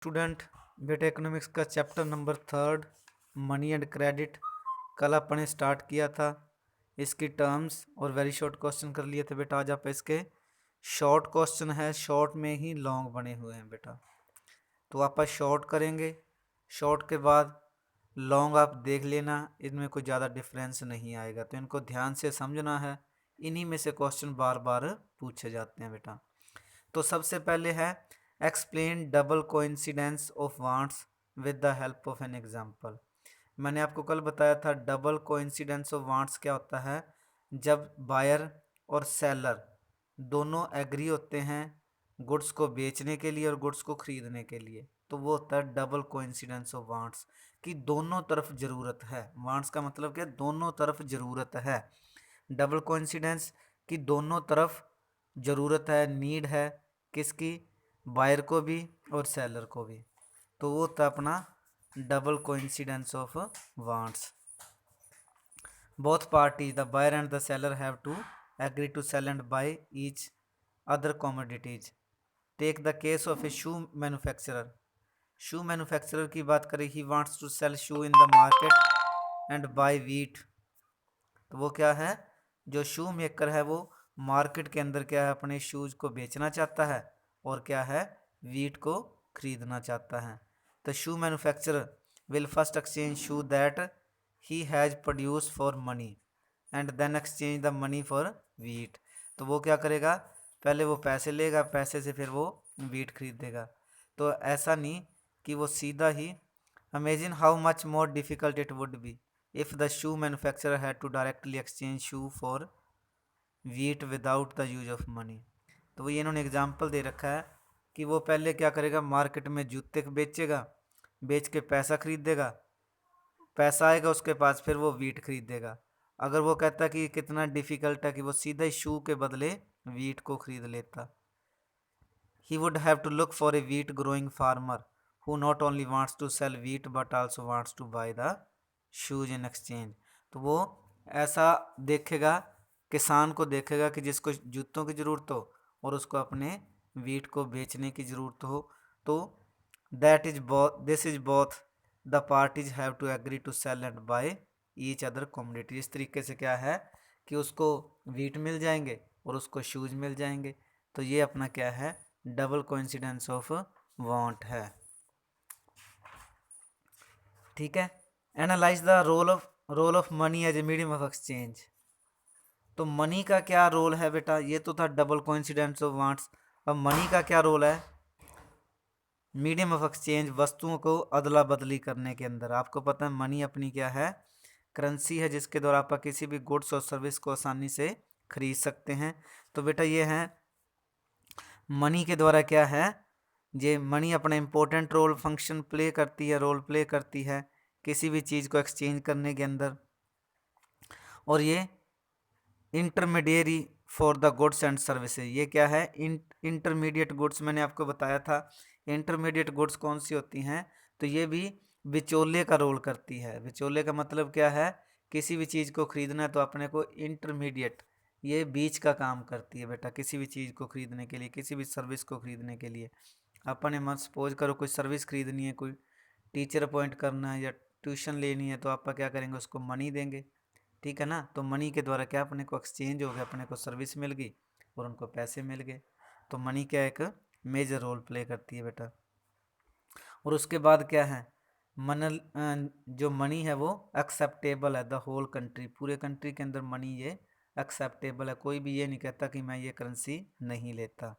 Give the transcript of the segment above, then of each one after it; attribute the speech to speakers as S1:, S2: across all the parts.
S1: Student, बेटा economics का chapter number 3 money and credit कल अपन ने स्टार्ट किया था। इसकी टर्म्स और वेरी शॉर्ट क्वेश्चन कर लिए थे बेटा। आज आप इसके शॉर्ट क्वेश्चन है, शॉर्ट में ही लॉन्ग बने हुए हैं बेटा, तो आप शॉर्ट करेंगे। शॉर्ट के बाद लॉन्ग आप देख लेना, इनमें कोई ज़्यादा डिफरेंस नहीं आएगा, तो इनको ध्यान से समझना है। इन्हीं में से क्वेश्चन बार बार पूछे जाते हैं बेटा। तो सबसे पहले है explain double coincidence of wants with the help of an example. मैंने आपको कल बताया था डबल कोइंसिडेंस ऑफ वांट्स क्या होता है। जब बायर और सेलर दोनों एग्री होते हैं गुड्स को बेचने के लिए और गुड्स को खरीदने के लिए, तो वो होता है डबल कोइंसिडेंस ऑफ वांट्स, कि दोनों तरफ ज़रूरत है। वांट्स का मतलब क्या, दोनों तरफ ज़रूरत है। डबल कोइंसिडेंस कि दोनों तरफ ज़रूरत है, नीड है, किसकी, बायर को भी और सेलर को भी, तो वो था अपना double coincidence of wants. Both parties the buyer and the seller have to agree to sell and buy each other commodities. Take the case of a shoe manufacturer. Shoe manufacturer की बात करें, he wants to sell shoe in the market and buy wheat. तो वो क्या है, जो शू maker है वो मार्केट के अंदर क्या है, अपने शूज को बेचना चाहता है और क्या है, वीट को खरीदना चाहता है। तो shoe manufacturer will first exchange shoe that he has produce for money and then exchange the money for wheat. तो वो क्या करेगा, पहले वो पैसे लेगा, पैसे से फिर वो वीट खरीदेगा। तो ऐसा नहीं कि वो सीधा ही, imagine how much more difficult it would be if the shoe manufacturer had to directly exchange shoe for wheat without the use of money। तो वो ये इन्होंने एग्जाम्पल दे रखा है कि वो पहले क्या करेगा, मार्केट में जूते बेचेगा, बेच के पैसा खरीद देगा, पैसा आएगा उसके पास, फिर वो वीट खरीद देगा। अगर वो कहता कि कितना डिफिकल्ट है कि वो सीधा शू के बदले वीट को खरीद लेता। He would have to look for a wheat growing farmer who not only wants to sell wheat but also wants to buy the shoes in exchange। तो वो ऐसा देखेगा, किसान को देखेगा कि जिसको जूतों की ज़रूरत हो और उसको अपने वीट को बेचने की ज़रूरत हो। तो that is both this is both the parties have to agree to sell and buy each other commodity. इस तरीके से क्या है कि उसको वीट मिल जाएंगे और उसको शूज मिल जाएंगे। तो ये अपना क्या है, डबल कोइंसिडेंस ऑफ वांट है। ठीक है। Analyse the role of money as a medium of exchange. तो मनी का क्या रोल है बेटा, ये तो था डबल कोइंसिडेंस ऑफ वांट्स। अब मनी का क्या रोल है मीडियम ऑफ एक्सचेंज, वस्तुओं को अदला बदली करने के अंदर। आपको पता है मनी अपनी क्या है, करेंसी है, जिसके द्वारा आप किसी भी गुड्स और सर्विस को आसानी से खरीद सकते हैं। तो बेटा ये है मनी के द्वारा क्या है, ये मनी अपना इम्पोर्टेंट रोल फंक्शन प्ले करती है, रोल प्ले करती है किसी भी चीज़ को एक्सचेंज करने के अंदर। और ये intermediary for the goods and services. ये क्या है, इंटरमीडिएट गुड्स। मैंने आपको बताया था इंटरमीडिएट गुड्स कौन सी होती हैं, तो ये भी बिचौले का रोल करती है। बिचौले का मतलब क्या है, किसी भी चीज़ को खरीदना है तो अपने को इंटरमीडिएट, ये बीच का काम करती है बेटा। किसी भी चीज़ को खरीदने के लिए, किसी भी सर्विस को खरीदने के लिए, अपने मत सपोज करो कोई सर्विस खरीदनी है, कोई टीचर अपॉइंट करना है या ट्यूशन लेनी है, तो आप क्या करेंगे, उसको मनी देंगे। ठीक है ना। तो मनी के द्वारा क्या अपने को एक्सचेंज हो गया, अपने को सर्विस मिल गई और उनको पैसे मिल गए। तो मनी क्या एक मेजर रोल प्ले करती है बेटा। और उसके बाद क्या है, मन जो मनी है वो एक्सेप्टेबल है द होल कंट्री। पूरे कंट्री के अंदर मनी ये एक्सेप्टेबल है, कोई भी ये नहीं कहता कि मैं ये करेंसी नहीं लेता।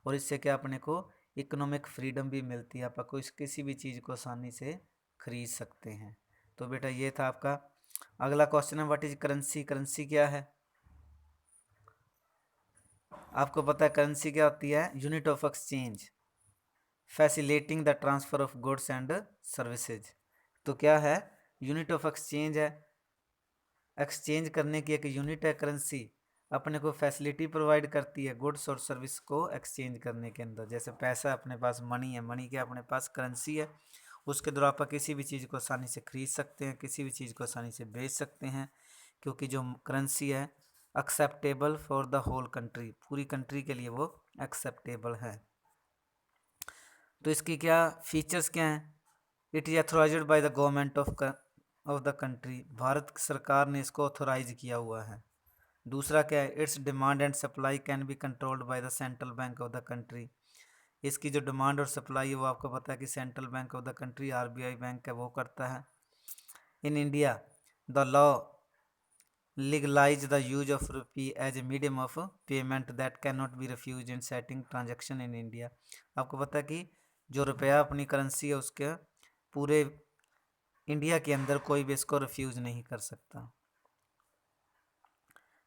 S1: और इससे क्या अपने को इकोनॉमिक फ्रीडम भी मिलती है, आप किसी भी चीज़ को आसानी से खरीद सकते हैं। तो बेटा ये था आपका। अगला क्वेश्चन है व्हाट इज करेंसी। करेंसी क्या है, आपको पता है करेंसी क्या होती है, unit of exchange facilitating the transfer of goods and services. तो क्या है, यूनिट ऑफ एक्सचेंज है, एक्सचेंज करने की एक यूनिट है करेंसी, अपने को फैसिलिटी प्रोवाइड करती है गुड्स और सर्विस को एक्सचेंज करने के अंदर। जैसे पैसा अपने पास मनी है, मनी क्या अपने पास करेंसी है, उसके द्वारा आप किसी भी चीज़ को आसानी से खरीद सकते हैं, किसी भी चीज़ को आसानी से बेच सकते हैं, क्योंकि जो करेंसी है acceptable for the whole country, पूरी कंट्री के लिए वो एक्सेप्टेबल है। तो इसकी क्या फीचर्स क्या हैं? It is authorised by the government of the country, Bharat सरकार ने इसको ऑथोराइज किया हुआ है। दूसरा क्या है? It's demand and supply can be controlled by the central bank of the country, इसकी जो डिमांड और सप्लाई है वो आपको पता है कि central bank of the country RBI bank है वो करता है। In India the law legalise the use of rupee as a medium of payment that can not be refuse in setting transaction in India. आपको पता है कि जो रुपया अपनी करेंसी है उसके पूरे इंडिया के अंदर कोई भी इसको रिफ्यूज नहीं कर सकता।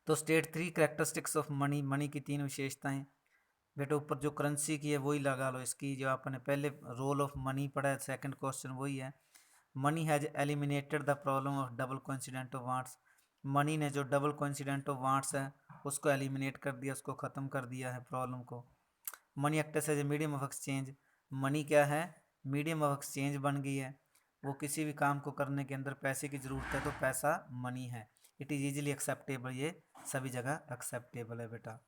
S1: तो state 3 characteristics of money, money की 3 विशेषताएं। बेटा ऊपर जो करेंसी की है वही लगा लो, इसकी जो आपने पहले रोल ऑफ मनी पढ़ा है सेकंड क्वेश्चन वही है। Money has eliminated the problem of double coincident of wants, money ने जो डबल कोइंसिडेंट ऑफ वांट्स है उसको एलिमिनेट कर दिया, उसको ख़त्म कर दिया है प्रॉब्लम को। Money acts as a medium of exchange, money क्या है? मीडियम ऑफ एक्सचेंज बन गई है, वो किसी भी काम को करने के अंदर पैसे की ज़रूरत है तो पैसा मनी है। इट इज़ ईजिली एक्सेप्टेबल, ये सभी जगह एक्सेप्टेबल है बेटा।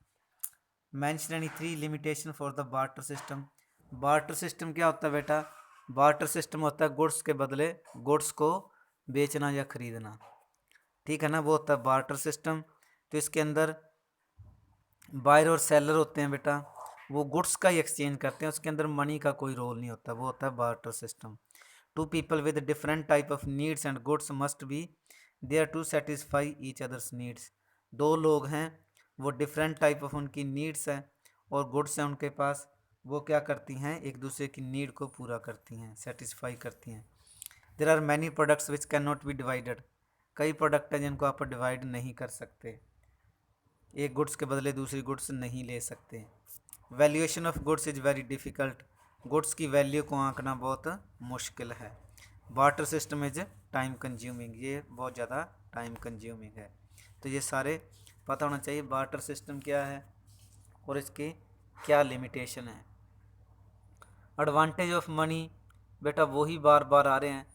S1: Mention any 3 limitation for the barter system, barter system क्या होता है बेटा? बार्टर सिस्टम होता है गुड्स के बदले गुड्स को बेचना या खरीदना, ठीक है ना, वो होता है बार्टर सिस्टम। तो इसके अंदर बायर और सेलर होते हैं बेटा, वो गुड्स का ही एक्सचेंज करते हैं, उसके अंदर मनी का कोई रोल नहीं होता, वो होता है barter system. Two people with different type of needs and goods must be there to satisfy each other's needs, दो लोग हैं वो डिफरेंट टाइप ऑफ उनकी नीड्स है और गुड्स हैं उनके पास, वो क्या करती हैं? एक दूसरे की नीड को पूरा करती हैं, सेटिस्फाई करती हैं। There are many products which can not be divided, कई प्रोडक्ट हैं जिनको आप डिवाइड नहीं कर सकते, एक गुड्स के बदले दूसरी गुड्स नहीं ले सकते। Valuation of goods is very difficult, goods की वैल्यू को आंकना बहुत मुश्किल है। Barter system is time consuming, ये बहुत ज़्यादा टाइम कंज्यूमिंग है। तो ये सारे पता होना चाहिए बार्टर सिस्टम क्या है और इसके क्या लिमिटेशन है। एडवांटेज ऑफ मनी, बेटा वही बार बार आ रहे हैं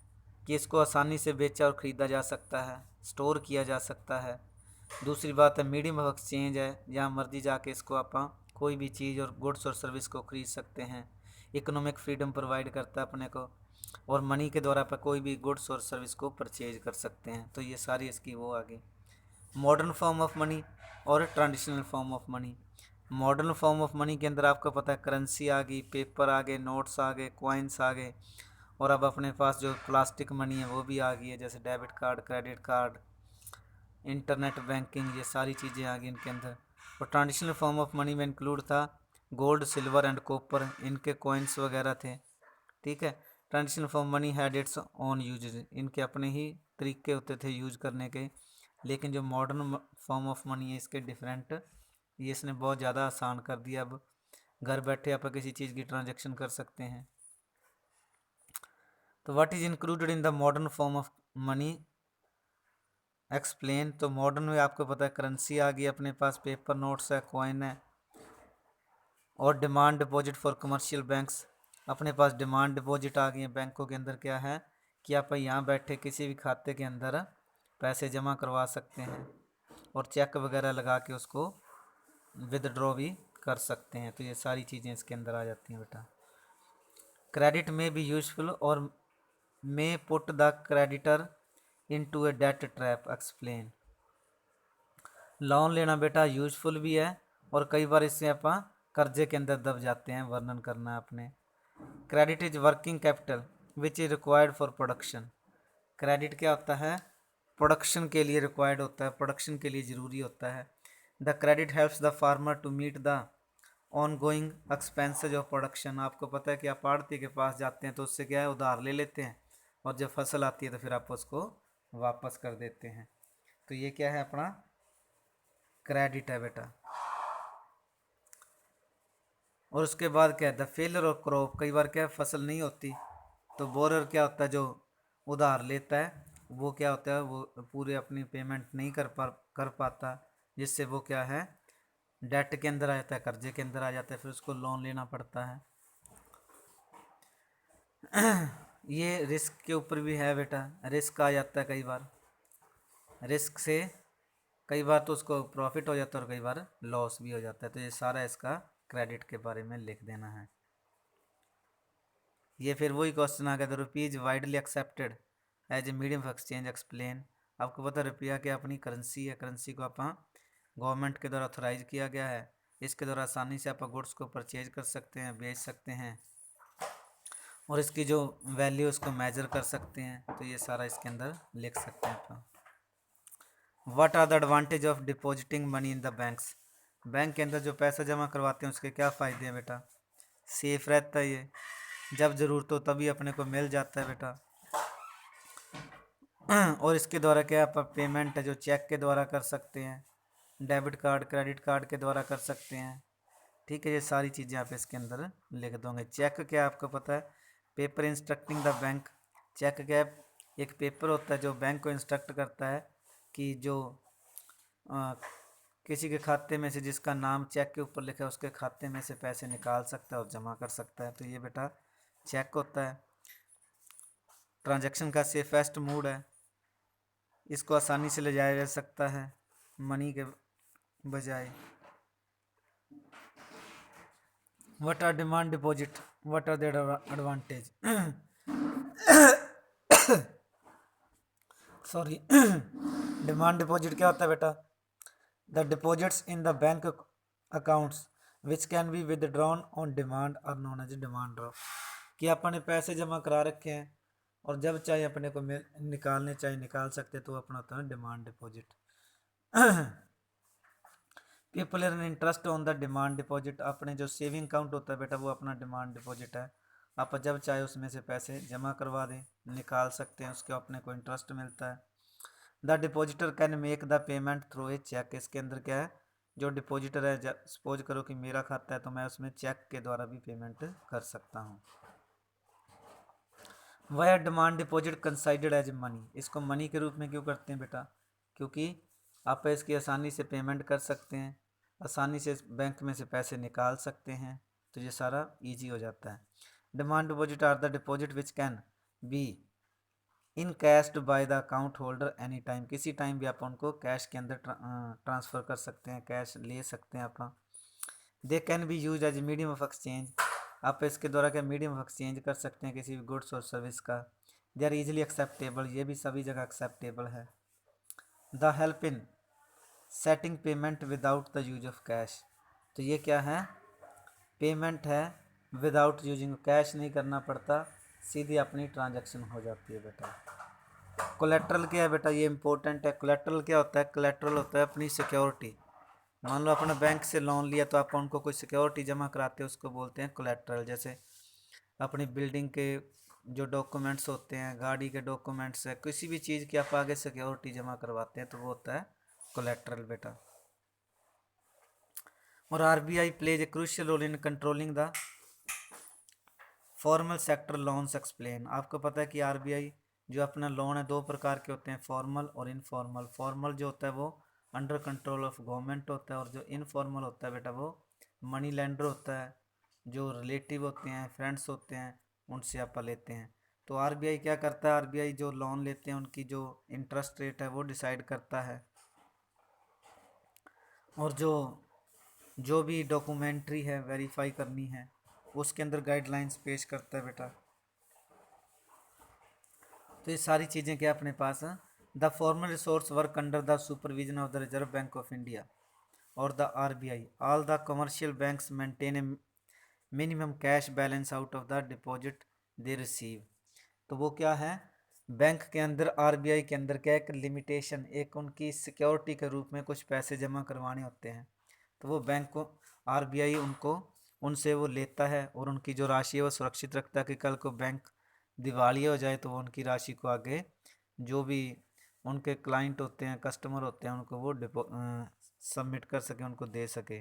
S1: कि इसको आसानी से बेचा और ख़रीदा जा सकता है, स्टोर किया जा सकता है। दूसरी बात है मीडियम ऑफ एक्सचेंज है, जहाँ मर्जी जाके इसको आप कोई भी चीज़ और गुड्स और सर्विस को खरीद सकते हैं। इकोनॉमिक फ्रीडम प्रोवाइड करता है अपने को, और मनी के द्वारा आप कोई भी गुड्स और सर्विस को परचेज कर सकते हैं। तो ये सारी इसकी वो आ गई। मॉडर्न फॉर्म ऑफ मनी और traditional form of money, modern form of money के अंदर आपको पता है करेंसी आ गई, पेपर आ गए, नोट्स आ गए, कॉइन्स आ गए, और अब अपने पास जो प्लास्टिक मनी है वो भी आ गई है, जैसे debit card, credit card, internet banking, ये सारी चीज़ें आ गई इनके अंदर। और ट्रेडिशनल फॉर्म ऑफ मनी में इंक्लूड था गोल्ड, सिल्वर एंड कॉपर, इनके कॉइन्स वगैरह थे, ठीक है। Traditional form money had its own uses, इनके अपने ही तरीके होते थे यूज करने के, लेकिन जो मॉडर्न फॉर्म ऑफ मनी है इसके डिफरेंट, ये इसने बहुत ज़्यादा आसान कर दिया। अब घर बैठे आप किसी चीज़ की ट्रांजेक्शन कर सकते हैं। तो what is included in the modern form of money explain. तो मॉडर्न में आपको पता है करेंसी आ गई अपने पास, पेपर नोट्स है, कॉइन है, और demand deposit for commercial banks, अपने पास डिमांड डिपॉजिट आ गई है। बैंकों के अंदर क्या है कि आप यहाँ बैठे किसी भी खाते के अंदर पैसे जमा करवा सकते हैं और चेक वगैरह लगा के उसको विदड्रॉ भी कर सकते हैं। तो ये सारी चीज़ें इसके अंदर आ जाती हैं बेटा। क्रेडिट में भी यूजफुल और मे put the creditor into A debt trap explain. Loan लेना बेटा यूजफुल भी है और कई बार इससे आप कर्जे के अंदर दब जाते हैं, वर्णन करना है आपने। Credit is working capital which is required for production, credit क्या होता है? प्रोडक्शन के लिए रिक्वायर्ड होता है, प्रोडक्शन के लिए ज़रूरी होता है। The credit helps the farmer to meet the ongoing expenses of production, आपको पता है कि आप आड़ती के पास जाते हैं तो उससे क्या है उधार ले लेते हैं, और जब फसल आती है तो फिर आप उसको वापस कर देते हैं। तो ये क्या है अपना क्रेडिट है बेटा। और उसके बाद क्या है द फेलर ऑफ क्रॉप, कई बार क्या है फसल नहीं होती तो बोरर क्या होता है जो उधार लेता है वो क्या होता है वो पूरे अपनी पेमेंट नहीं कर पाता, जिससे वो क्या है डेट के अंदर आ जाता है, कर्जे के अंदर आ जाता है, फिर उसको लोन लेना पड़ता है। ये रिस्क के ऊपर भी है बेटा, रिस्क आ जाता है कई बार, रिस्क से कई बार तो उसको प्रॉफिट हो जाता है और कई बार लॉस भी हो जाता है। तो ये सारा इसका क्रेडिट के बारे में लिख देना है। ये फिर वही क्वेश्चन आ गया, the rupees widely accepted as a medium of exchange explain. आपको पता है रुपया क्या अपनी करेंसी है, करेंसी को आप गवर्नमेंट के द्वारा ऑथोराइज किया गया है, इसके द्वारा आसानी से आप गुड्स को परचेज कर सकते हैं, बेच सकते हैं, और इसकी जो वैल्यू उसको मेजर कर सकते हैं। तो ये सारा इसके अंदर लिख सकते हैं आप। What are the advantage of depositing money in the banks. Bank के अंदर जो पैसा जमा करवाते हैं उसके क्या फ़ायदे हैं बेटा। सेफ रहता है ये, जब ज़रूरत हो तभी अपने को मिल जाता है बेटा। और इसके द्वारा क्या आप पेमेंट है जो चेक के द्वारा कर सकते हैं, डेबिट कार्ड क्रेडिट कार्ड के द्वारा कर सकते हैं। ठीक है, ये सारी चीज़ें आप इसके अंदर लिख दोगे। चेक क्या आपको पता है, paper instructing the bank. Cheque क्या है, एक पेपर होता है जो बैंक को इंस्ट्रक्ट करता है कि जो किसी के खाते में से जिसका नाम चेक के ऊपर लिखा है उसके खाते में से पैसे निकाल सकता है और जमा कर सकता है। तो ये बेटा चेक होता है। ट्रांजैक्शन का सेफेस्ट मोड है, इसको आसानी से ले जाया जा सकता है मनी के बजाय। What are demand deposit, what are their advantage. Sorry demand deposit क्या होता है बेटा, the deposits in the bank accounts which can be withdrawn on demand are known as demand draft. कि अपने पैसे जमा करा रखे हैं और जब चाहे अपने को निकालने चाहे निकाल सकते, तो अपना होता है demand deposit. People an interest on the demand deposit. अपने जो सेविंग अकाउंट होता है बेटा वो अपना डिमांड डिपॉजिट है, आप जब चाहे उसमें से पैसे जमा करवा दें, निकाल सकते हैं, उसके अपने को इंटरेस्ट मिलता है। The depositor can make the payment through a cheque. इसके अंदर क्या है, जो डिपॉजिटर है, सपोज करो कि मेरा खाता है तो मैं उसमें चेक के द्वारा भी पेमेंट कर सकता हूँ। वह demand deposit considered as money. इसको मनी के रूप में क्यों करते हैं बेटा, क्योंकि आप इसकी आसानी से पेमेंट कर सकते हैं, आसानी से बैंक में से पैसे निकाल सकते हैं, तो ये सारा इजी हो जाता है। Demand deposit are the deposit which can be encashed by the account holder any time. किसी टाइम भी आप उनको कैश के अंदर ट्रांसफ़र कर सकते हैं, कैश ले सकते हैं अपना। They can be use as medium of exchange. आप इसके द्वारा क्या मीडियम ऑफ एक्सचेंज कर सकते हैं किसी भी गुड्स और सर्विस का। दे आर ईजिली एक्सेप्टेबल, ये भी सभी जगह एक्सेप्टेबल है। The help in setting payment without the use of cash. तो ये क्या है, पेमेंट है विदाउट यूजिंग, कैश नहीं करना पड़ता, सीधी अपनी ट्रांजैक्शन हो जाती है बेटा। कोलेट्रल क्या है बेटा, ये इंपॉर्टेंट है। कोलेट्रल क्या होता है, कोलेट्रल होता है अपनी सिक्योरिटी। मान लो अपने बैंक से लोन लिया तो आप उनको कोई सिक्योरिटी जमा कराते हैं, उसको बोलते हैं कोलेट्रल। जैसे अपनी बिल्डिंग के जो डॉक्यूमेंट्स होते हैं, गाड़ी के डॉक्यूमेंट्स है, किसी भी चीज़ की आप आगे सिक्योरिटी जमा करवाते हैं तो वो होता है कोलेट्रल बेटा। और RBI plays a crucial role in controlling the formal sector loans explain. आपको पता है कि आरबीआई जो अपना लोन है दो प्रकार के होते हैं, फॉर्मल और इनफॉर्मल। फॉर्मल जो होता है वो अंडर कंट्रोल ऑफ गवर्नमेंट होता है, और जो इनफॉर्मल होता है बेटा वो मनी लेंडर होता है, जो रिलेटिव होते हैं, फ्रेंड्स होते हैं, उनसे आप लेते हैं। तो आरबीआई क्या करता है, आरबीआई जो लोन लेते हैं उनकी जो इंटरेस्ट रेट है वो डिसाइड करता है, और जो भी डॉक्यूमेंट्री है वेरीफाई करनी है उसके अंदर गाइडलाइंस पेश करता है बेटा। तो ये सारी चीज़ें क्या अपने पास हैं। The formal resource work under the supervision of the Reserve Bank of India और the RBI. All the commercial banks maintain a minimum cash balance out of the deposit they receive. तो वो क्या है, बैंक के अंदर RBI के अंदर क्या एक लिमिटेशन, एक उनकी सिक्योरिटी के रूप में कुछ पैसे जमा करवाने होते हैं, तो वो बैंक को आरबीआई उनसे वो लेता है, और उनकी जो राशि है वो सुरक्षित रखता है कि कल को बैंक दिवालिया हो जाए तो वो उनकी राशि को आगे जो भी उनके क्लाइंट होते हैं, कस्टमर होते हैं, उनको वो सबमिट कर सके, उनको दे सके।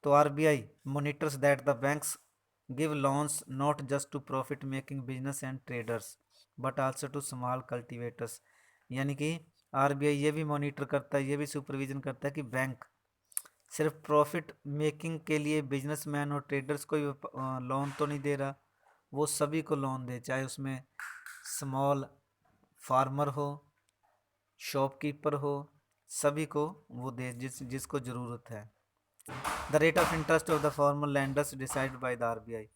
S1: तो RBI monitors that the banks give loans not just to profit making business and traders but also to small cultivators. यानी कि आरबीआई ये भी मॉनिटर करता है, ये भी सुपरविजन करता है कि बैंक सिर्फ प्रॉफिट मेकिंग के लिए बिजनेसमैन और ट्रेडर्स को लोन तो नहीं दे रहा, वो सभी को लोन दे, चाहे उसमें स्मॉल फार्मर हो, शॉपकीपर हो, सभी को वो दे जिसको ज़रूरत है। The rate of interest of the formal landers decide by the RBI.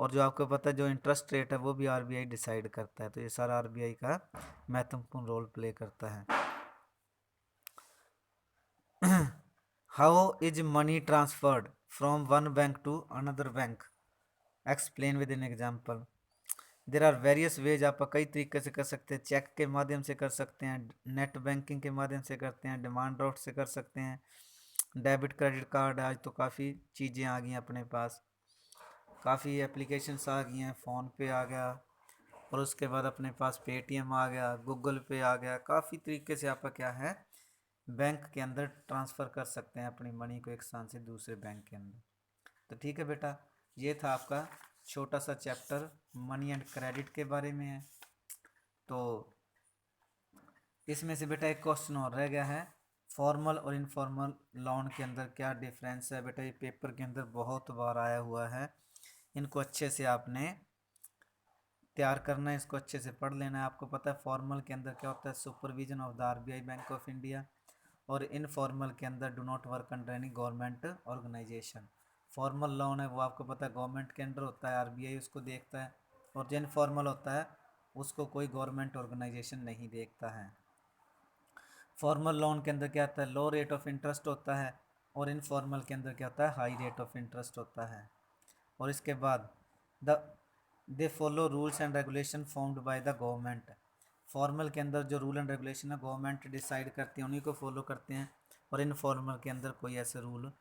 S1: और जो आपको पता है जो इंटरेस्ट रेट है वो भी आरबीआई डिसाइड करता है। तो ये सारा आरबीआई का महत्वपूर्ण रोल प्ले करता है। How is money transferred from one bank to another bank, explain with an example. There are various ways, आप कई तरीके से कर सकते हैं। चेक के माध्यम से कर सकते हैं, नेट बैंकिंग के माध्यम से करते हैं, डिमांड ड्राफ्ट से कर सकते हैं, डेबिट क्रेडिट कार्ड। आज तो काफ़ी चीज़ें आ गई हैं अपने पास, काफ़ी एप्लीकेशंस आ गई हैं, फ़ोन पे आ गया और उसके बाद अपने पास पेटीएम आ गया, गूगल पे आ गया। काफ़ी तरीके से आपका क्या है बैंक के अंदर ट्रांसफ़र कर सकते हैं अपनी मनी को एक स्थान से दूसरे बैंक के अंदर। तो ठीक है बेटा, ये था आपका छोटा सा चैप्टर मनी एंड क्रेडिट के बारे में है। तो इसमें से बेटा एक क्वेश्चन और रह गया है, फॉर्मल और इनफॉर्मल लोन के अंदर क्या डिफरेंस है। बेटा ये पेपर के अंदर बहुत बार आया हुआ है, इनको अच्छे से आपने तैयार करना है, इसको अच्छे से पढ़ लेना है। आपको पता है फॉर्मल के अंदर क्या होता है, supervision of the RBI bank of India, और इनफॉर्मल के अंदर do not work under any government organisation. Formal loan है वो आपको पता है गवर्नमेंट के अंडर होता है, आरबीआई उसको देखता है, और जो इनफॉर्मल होता है उसको कोई गवर्नमेंट ऑर्गेनाइजेशन नहीं देखता है। फॉर्मल लोन के अंदर क्या होता है, लो रेट ऑफ इंटरेस्ट होता है, और इनफॉर्मल के अंदर क्या होता है, हाई रेट ऑफ इंटरेस्ट होता है। और इसके बाद the they follow rules and regulation formed by the government. Formal के अंदर जो रूल एंड रेगुलेशन है गवर्नमेंट डिसाइड करती है, उन्हीं को फॉलो करते हैं, और इनफॉर्मल के अंदर कोई ऐसे रूल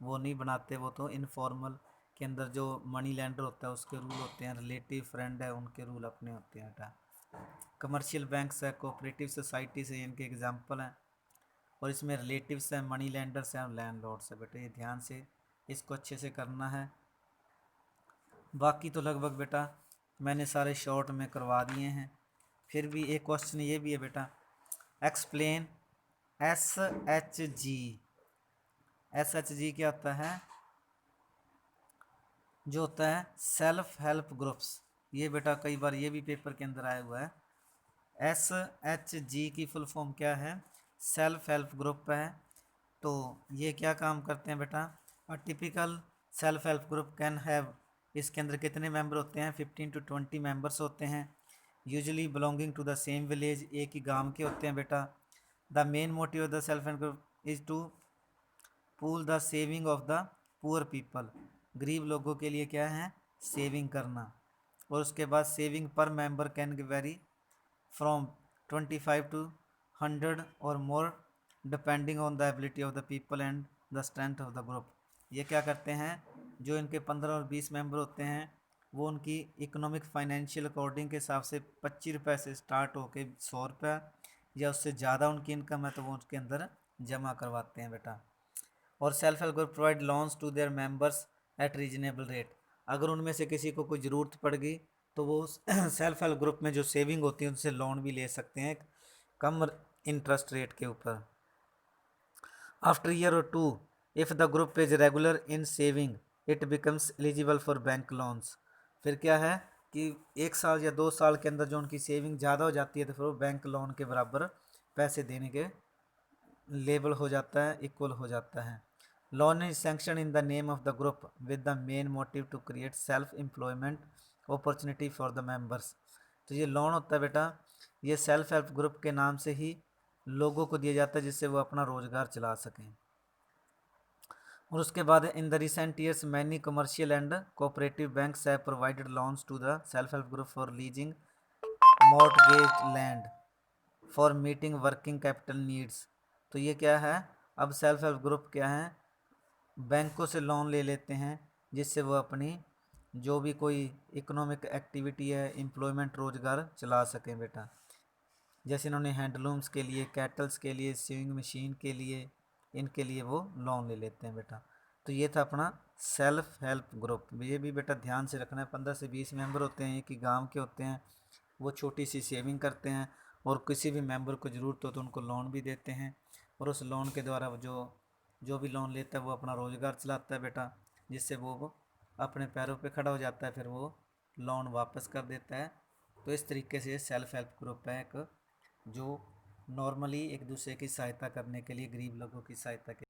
S1: वो नहीं बनाते। वो तो इनफॉर्मल के अंदर जो मनी लेंडर होता है उसके रूल होते हैं, रिलेटिव फ्रेंड है उनके रूल अपने होते हैं। बेटा कमर्शियल बैंक्स है, कोऑपरेटिव सोसाइटी से इनके एग्जाम्पल हैं, और इसमें रिलेटिव्स हैं, मनी लेंडर्स हैं और लैंडलॉर्ड्स है। बेटा ये ध्यान से इसको अच्छे से करना है। बाकी तो लगभग बेटा मैंने सारे शॉर्ट में करवा दिए हैं। फिर भी एक क्वेश्चन ये भी है बेटा, एक्सप्लेन SHG। SHG क्या होता है, जो होता है सेल्फ हेल्प ग्रुप्स। ये बेटा कई बार ये भी पेपर के अंदर आया हुआ है। SHG की फुल फॉर्म क्या है, सेल्फ हेल्प ग्रुप है। तो ये क्या काम करते हैं बेटा, a typical self help group can have, इसके अंदर कितने मेंबर होते हैं, 15 to 20 मेंबर्स होते हैं, usually belonging to the same village, एक ही गांव के होते हैं बेटा। The main motive of the self help group is to pool the saving of the poor people, गरीब लोगों के लिए क्या है, सेविंग करना। और उसके बाद सेविंग पर member can vary from 25 to 100 और more depending on the ability of the people and the strength of the group. ये क्या करते हैं, जो इनके 15 और 20 मेंबर होते हैं वो उनकी इकोनॉमिक फाइनेंशियल अकॉर्डिंग के हिसाब से 25 रुपये से स्टार्ट होके 100 रुपये या उससे ज़्यादा उनकी इनकम है तो वो उसके अंदर जमा करवाते हैं बेटा। और self help group provide loans to their members at reasonable rate. अगर उनमें से किसी को कोई ज़रूरत पड़ गई तो वो सेल्फ हेल्प ग्रुप में जो सेविंग होती है उनसे लोन भी ले सकते हैं कम इंटरेस्ट रेट के ऊपर। After year or two if the group is regular in saving it becomes eligible for bank loans. फिर क्या है कि 1 साल या 2 साल के अंदर जो उनकी सेविंग ज़्यादा हो जाती है तो फिर वो बैंक लोन के बराबर पैसे देने के लेबल हो जाता है, इक्वल हो जाता है। Loan is sanction in the name of the group with the main motive to create self employment opportunity for the members. तो ये लोन होता है बेटा, ये सेल्फ हेल्प ग्रुप के नाम से ही लोगों को दिया जाता है जिससे वो अपना रोजगार चला सकें। और उसके बाद in the recent years many commercial and cooperative banks have provided loans to the self help group for leasing mortgage land for meeting working capital needs. तो ये क्या है, अब सेल्फ हेल्प ग्रुप क्या है, बैंकों से लोन ले लेते हैं जिससे वो अपनी जो भी कोई इकोनॉमिक एक्टिविटी है, एम्प्लॉयमेंट, रोजगार चला सकें बेटा। जैसे इन्होंने हैंडलूम्स के लिए, कैटल्स के लिए, सीविंग मशीन के लिए, इनके लिए वो लोन ले लेते हैं बेटा। तो ये था अपना सेल्फ हेल्प ग्रुप। ये भी बेटा ध्यान से रखना है, 15 से 20 मेंबर होते हैं, एक ही गांव के होते हैं, वो छोटी सी सेविंग करते हैं और किसी भी मेंबर को ज़रूरत हो तो उनको लोन भी देते हैं, और उस लोन के द्वारा जो भी लोन लेता है वो अपना रोज़गार चलाता है बेटा, जिससे वो अपने पैरों पे खड़ा हो जाता है, फिर वो लोन वापस कर देता है। तो इस तरीके से सेल्फ हेल्प ग्रुप है एक, जो नॉर्मली एक दूसरे की सहायता करने के लिए, गरीब लोगों की सहायता के